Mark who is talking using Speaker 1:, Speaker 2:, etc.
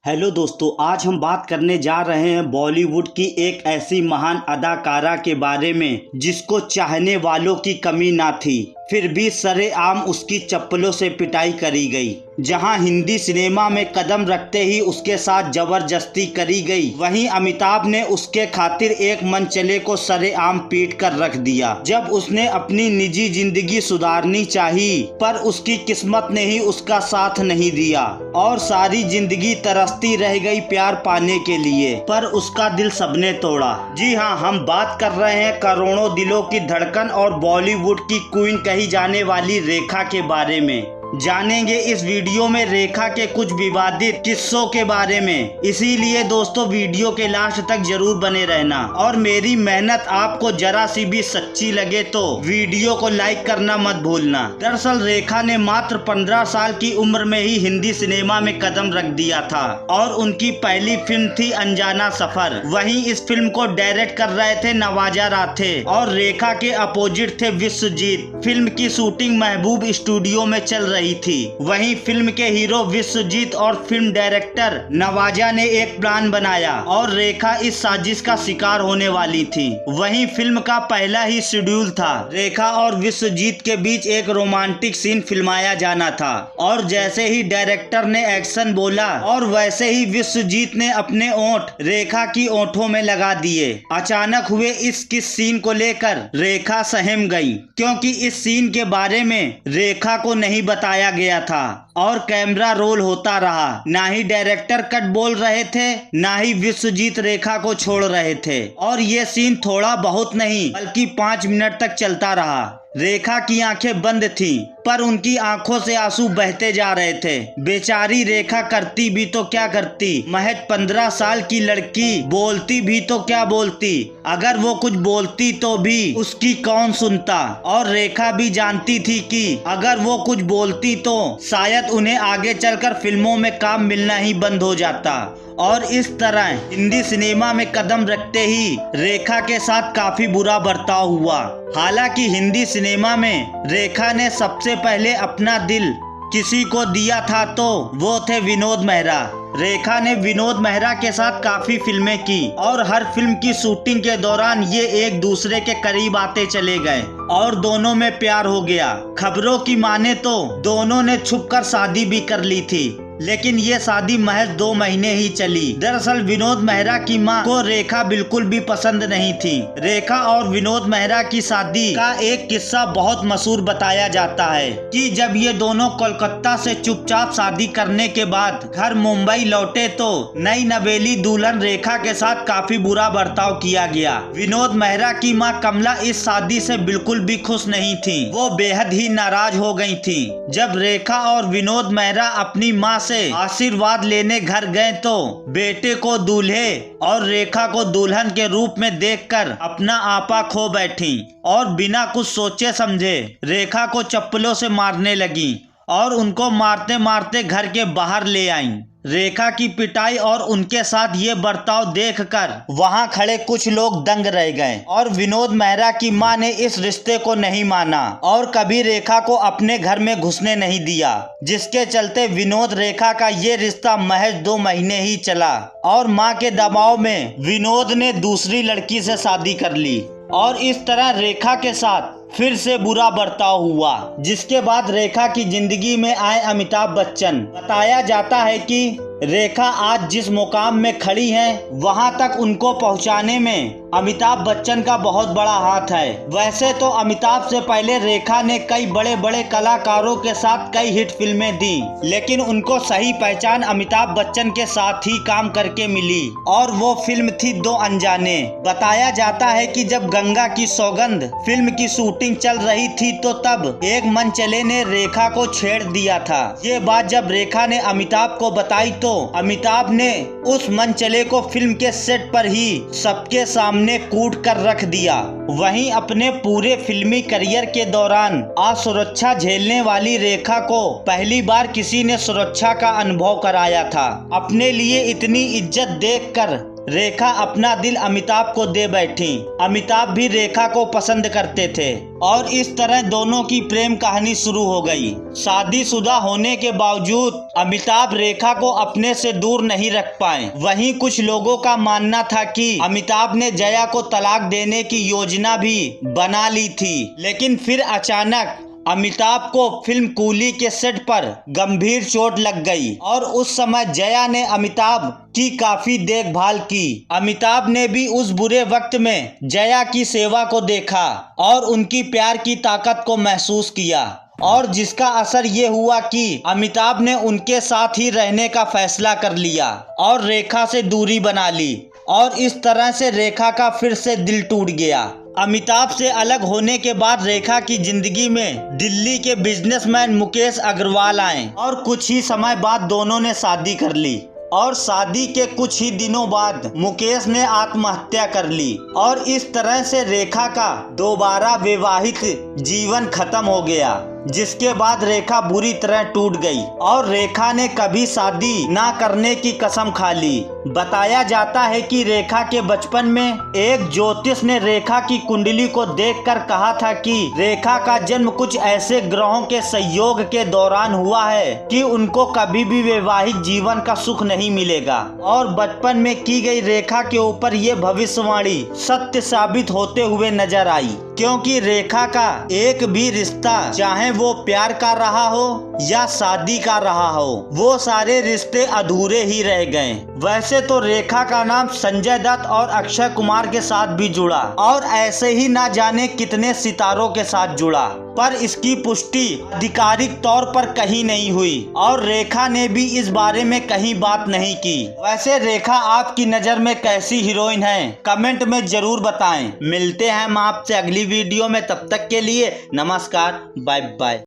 Speaker 1: Hello दोस्तों, आज हम बात करने जा रहे हैं बॉलीवुड की एक ऐसी महान अदाकारा के बारे में जिसको चाहने वालों की कमी ना थी, फिर भी सरेआम उसकी चप्पलों से पिटाई करी गई। जहां हिंदी सिनेमा में कदम रखते ही उसके साथ जबरदस्ती करी गई, वहीं अमिताभ ने उसके खातिर एक मनचले को सरेआम पीट कर रख दिया। जब उसने अपनी निजी जिंदगी सुधारनी चाही, पर उसकी किस्मत ने ही उसका साथ नहीं दिया और सारी जिंदगी तरसती रह गई प्यार पाने के लिए, पर उसका दिल सबने तोड़ा। जी हाँ, हम बात कर रहे हैं करोड़ों दिलों की धड़कन और बॉलीवुड की क्वीन कही जाने वाली रेखा के बारे में। जानेंगे इस वीडियो में रेखा के कुछ विवादित किस्सों के बारे में, इसीलिए दोस्तों वीडियो के लास्ट तक जरूर बने रहना। और मेरी मेहनत आपको जरा सी भी सच्ची लगे तो वीडियो को लाइक करना मत भूलना। दरअसल रेखा ने मात्र 15 साल की उम्र में ही हिंदी सिनेमा में कदम रख दिया था और उनकी पहली फिल्म थी अनजाना सफर। वहीं इस फिल्म को डायरेक्ट कर रहे थे नवाजा राथे और रेखा के अपोजिट थे विश्वजीत। फिल्म की शूटिंग महबूब स्टूडियो में चल रही थी। वहीं फिल्म के हीरो विश्वजीत और फिल्म डायरेक्टर नवाजा ने एक प्लान बनाया और रेखा इस साजिश का शिकार होने वाली थी। वहीं फिल्म का पहला ही शेड्यूल था, रेखा और विश्वजीत के बीच एक रोमांटिक सीन फिल्माया जाना था और जैसे ही डायरेक्टर ने एक्शन बोला और वैसे ही विश्वजीत ने अपने ओंठ रेखा की ओंठों में लगा दिए। अचानक हुए इस किस सीन को लेकर रेखा सहम गई, क्योंकि इस सीन के बारे में रेखा को नहीं बताया गया था और कैमरा रोल होता रहा। ना ही डायरेक्टर कट बोल रहे थे, ना ही विश्वजीत रेखा को छोड़ रहे थे और ये सीन थोड़ा बहुत नहीं बल्कि 5 मिनट तक चलता रहा। रेखा की आंखें बंद थीं, पर उनकी आंखों से आंसू बहते जा रहे थे। बेचारी रेखा करती भी तो क्या करती, महज 15 साल की लड़की बोलती भी तो क्या बोलती। अगर वो कुछ बोलती तो भी उसकी कौन सुनता। और रेखा भी जानती थी कि अगर वो कुछ बोलती तो शायद उन्हें आगे चलकर फिल्मों में काम मिलना ही बंद हो जाता। और इस तरह हिंदी सिनेमा में कदम रखते ही रेखा के साथ काफी बुरा बर्ताव हुआ। हालांकि हिंदी सिनेमा में रेखा ने सबसे पहले अपना दिल किसी को दिया था तो वो थे विनोद मेहरा। रेखा ने विनोद मेहरा के साथ काफी फिल्में की और हर फिल्म की शूटिंग के दौरान ये एक दूसरे के करीब आते चले गए और दोनों में प्यार हो गया। खबरों की माने तो दोनों ने छुपकर शादी भी कर ली थी, लेकिन ये शादी महज 2 महीने ही चली। दरअसल विनोद मेहरा की मां को रेखा बिल्कुल भी पसंद नहीं थी। रेखा और विनोद मेहरा की शादी का एक किस्सा बहुत मशहूर बताया जाता है कि जब ये दोनों कोलकाता से चुपचाप शादी करने के बाद घर मुंबई लौटे तो नई नवेली दुल्हन रेखा के साथ काफी बुरा बर्ताव किया गया। विनोद मेहरा की मां कमला इस शादी से बिल्कुल भी खुश नहीं थी, वो बेहद ही नाराज हो गई थी। जब रेखा और विनोद मेहरा अपनी मां से आशीर्वाद लेने घर गए तो बेटे को दूल्हे और रेखा को दुल्हन के रूप में देखकर अपना आपा खो बैठी और बिना कुछ सोचे समझे रेखा को चप्पलों से मारने लगी और उनको मारते मारते घर के बाहर ले आईं। रेखा की पिटाई और उनके साथ ये बर्ताव देखकर वहां खड़े कुछ लोग दंग रह गए और विनोद मेहरा की मां ने इस रिश्ते को नहीं माना और कभी रेखा को अपने घर में घुसने नहीं दिया, जिसके चलते विनोद रेखा का ये रिश्ता महज 2 महीने ही चला और मां के दबाव में विनोद ने दूसरी लड़की से शादी कर ली और इस तरह रेखा के साथ फिर से बुरा बर्ताव हुआ। जिसके बाद रेखा की जिंदगी में आए अमिताभ बच्चन। बताया जाता है कि रेखा आज जिस मुकाम में खड़ी हैं, वहां तक उनको पहुंचाने में अमिताभ बच्चन का बहुत बड़ा हाथ है। वैसे तो अमिताभ से पहले रेखा ने कई बड़े बड़े कलाकारों के साथ कई हिट फिल्में दी, लेकिन उनको सही पहचान अमिताभ बच्चन के साथ ही काम करके मिली और वो फिल्म थी 2 अनजाने। बताया जाता है कि जब गंगा की सौगंध फिल्म की शूटिंग चल रही थी तो तब एक मनचले ने रेखा को छेड़ दिया था। ये बात जब रेखा ने अमिताभ को बताई तो अमिताभ ने उस मनचले को फिल्म के सेट पर ही सबके सामने कूट कर रख दिया। वहीं अपने पूरे फिल्मी करियर के दौरान असुरक्षा झेलने वाली रेखा को पहली बार किसी ने सुरक्षा का अनुभव कराया था। अपने लिए इतनी इज्जत देखकर रेखा अपना दिल अमिताभ को दे बैठी। अमिताभ भी रेखा को पसंद करते थे और इस तरह दोनों की प्रेम कहानी शुरू हो गई। शादीशुदा होने के बावजूद अमिताभ रेखा को अपने से दूर नहीं रख पाए। वहीं कुछ लोगों का मानना था कि अमिताभ ने जया को तलाक देने की योजना भी बना ली थी, लेकिन फिर अचानक अमिताभ को फिल्म कूली के सेट पर गंभीर चोट लग गई और उस समय जया ने अमिताभ की काफी देखभाल की। अमिताभ ने भी उस बुरे वक्त में जया की सेवा को देखा और उनकी प्यार की ताकत को महसूस किया, और जिसका असर ये हुआ कि अमिताभ ने उनके साथ ही रहने का फैसला कर लिया और रेखा से दूरी बना ली, और इस तरह से रेखा का फिर से दिल टूट गया। अमिताभ से अलग होने के बाद रेखा की जिंदगी में दिल्ली के बिजनेसमैन मुकेश अग्रवाल आए और कुछ ही समय बाद दोनों ने शादी कर ली, और शादी के कुछ ही दिनों बाद मुकेश ने आत्महत्या कर ली, और इस तरह से रेखा का दोबारा वैवाहिक जीवन खत्म हो गया, जिसके बाद रेखा बुरी तरह टूट गई और रेखा ने कभी शादी ना करने की कसम खा ली। बताया जाता है कि रेखा के बचपन में एक ज्योतिष ने रेखा की कुंडली को देखकर कहा था कि रेखा का जन्म कुछ ऐसे ग्रहों के संयोग के दौरान हुआ है कि उनको कभी भी वैवाहिक जीवन का सुख नहीं मिलेगा, और बचपन में की गई रेखा के ऊपर ये भविष्यवाणी सत्य साबित होते हुए नजर आई, क्योंकि रेखा का एक भी रिश्ता, चाहे वो प्यार का रहा हो या शादी का रहा हो, वो सारे रिश्ते अधूरे ही रह गए। वैसे तो रेखा का नाम संजय दत्त और अक्षय कुमार के साथ भी जुड़ा, और ऐसे ही ना जाने कितने सितारों के साथ जुड़ा, पर इसकी पुष्टि आधिकारिक तौर पर कहीं नहीं हुई और रेखा ने भी इस बारे में कहीं बात नहीं की। वैसे रेखा आपकी नज़र में कैसी हीरोइन है, कमेंट में जरूर बताएं। मिलते हैं हम आपसे अगली वीडियो में, तब तक के लिए नमस्कार, बाय बाय।